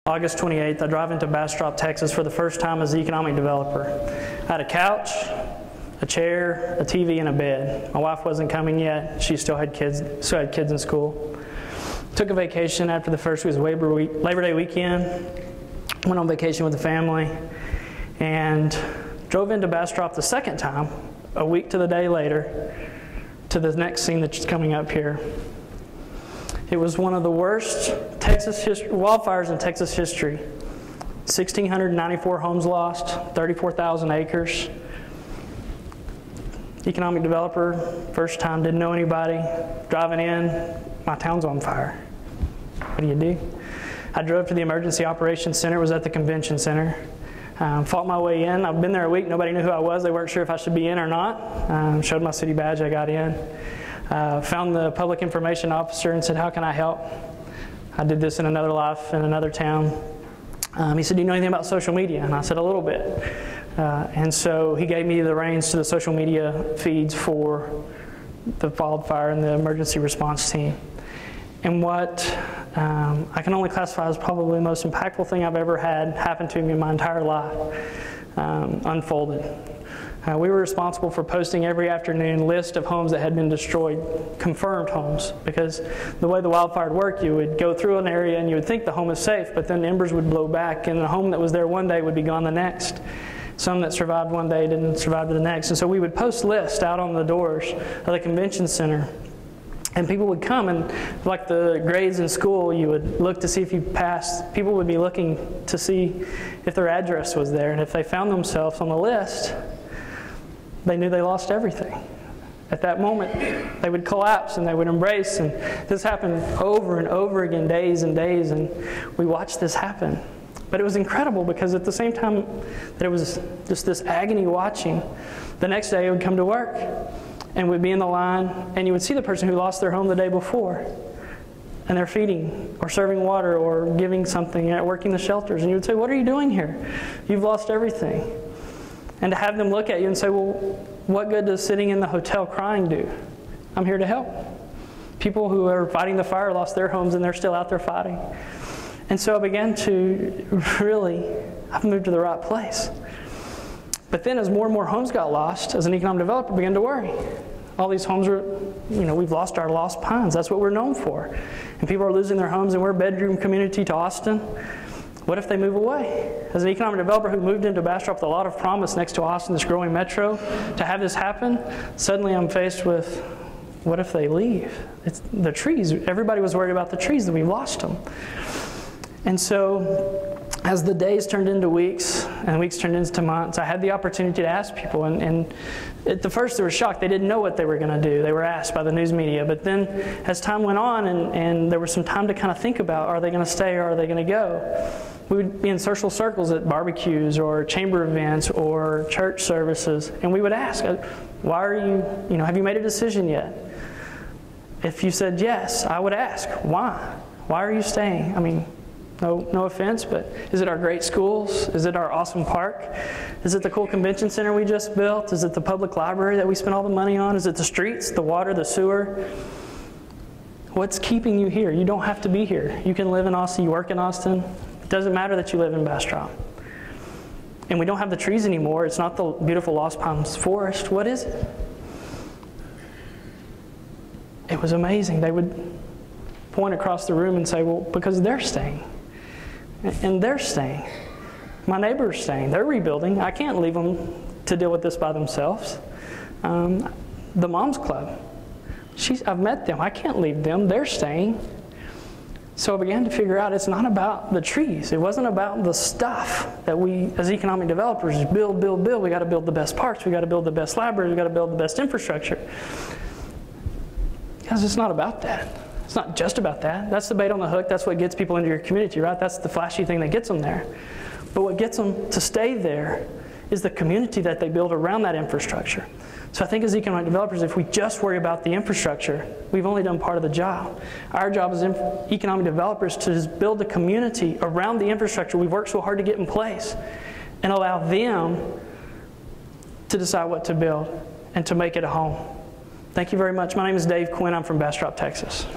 August 28th, I drive into Bastrop, Texas for the first time as an economic developer. I had a couch, a chair, a TV, and a bed. My wife wasn't coming yet. She still had kids in school. Took a vacation after the first week, Labor Day weekend. Went on vacation with the family and drove into Bastrop the second time, a week to the day later, to the next scene that's coming up here. It was one of the worst wildfires in Texas history. 1,694 homes lost, 34,000 acres. Economic developer, first time, didn't know anybody. Driving in, my town's on fire. What do? I drove to the emergency operations center, was at the convention center. Fought my way in. I've been there a week, nobody knew who I was. They weren't sure if I should be in or not. Showed my city badge, I got in. Found the public information officer and said, how can I help? I did this in another life in another town. He said, do you know anything about social media? And I said, a little bit. And so he gave me the reins to the social media feeds for the wildfire and the emergency response team. And what I can only classify as probably the most impactful thing I've ever had happen to me in my entire life unfolded. We were responsible for posting every afternoon list of homes that had been destroyed, confirmed homes, because the way the wildfire worked, you would go through an area and you would think the home is safe, but then embers would blow back and the home that was there one day would be gone the next. Some that survived one day didn't survive to the next. And so we would post lists out on the doors of the convention center. And people would come, and like the grades in school, you would look to see if you passed. People would be looking to see if their address was there. And if they found themselves on the list, they knew they lost everything. At that moment, they would collapse and they would embrace. And this happened over and over again, days and days. And we watched this happen. But it was incredible because at the same time that it was just this agony watching, the next day I would come to work and we'd be in the line and you would see the person who lost their home the day before and they're feeding or serving water or giving something, working the shelters, and you would say, what are you doing here? You've lost everything. And to have them look at you and say, well, what good does sitting in the hotel crying do? I'm here to help. People who are fighting the fire lost their homes and they're still out there fighting. And so I began to really, I've moved to the right place. But then as more and more homes got lost, as an economic developer, I began to worry. All these homes were, we've lost our lost pines. That's what we're known for. And people are losing their homes and we're a bedroom community to Austin. What if they move away? As an economic developer who moved into Bastrop with a lot of promise next to Austin, this growing metro, to have this happen, suddenly I'm faced with, what if they leave? It's the trees. Everybody was worried about the trees, that we've lost them. And so as the days turned into weeks and weeks turned into months, I had the opportunity to ask people. And at the first they were shocked. They didn't know what they were going to do. They were asked by the news media. But then as time went on and there was some time to kind of think about, are they going to stay or are they going to go? We would be in social circles at barbecues or chamber events or church services. And we would ask, why are you, have you made a decision yet? If you said yes, I would ask, why? Why are you staying? I mean, no offense, but is it our great schools? Is it our awesome park? Is it the cool convention center we just built? Is it the public library that we spent all the money on? Is it the streets, the water, the sewer? What's keeping you here? You don't have to be here. You can live in Austin, you work in Austin. It doesn't matter that you live in Bastrop. And we don't have the trees anymore. It's not the beautiful Lost Pines forest. What is it? It was amazing. They would point across the room and say, well, because they're staying. And they're staying. My neighbor's staying. They're rebuilding. I can't leave them to deal with this by themselves. The Moms Club. I've met them. I can't leave them. They're staying. So I began to figure out it's not about the trees. It wasn't about the stuff that we, as economic developers, build. We got to build the best parks. We got to build the best libraries. We got to build the best infrastructure. Because it's not about that. It's not just about that. That's the bait on the hook. That's what gets people into your community, right? That's the flashy thing that gets them there. But what gets them to stay there is the community that they build around that infrastructure. So I think as economic developers, if we just worry about the infrastructure, we've only done part of the job. Our job as economic developers to just build the community around the infrastructure we've worked so hard to get in place and allow them to decide what to build and to make it a home. Thank you very much. My name is Dave Quinn. I'm from Bastrop, Texas.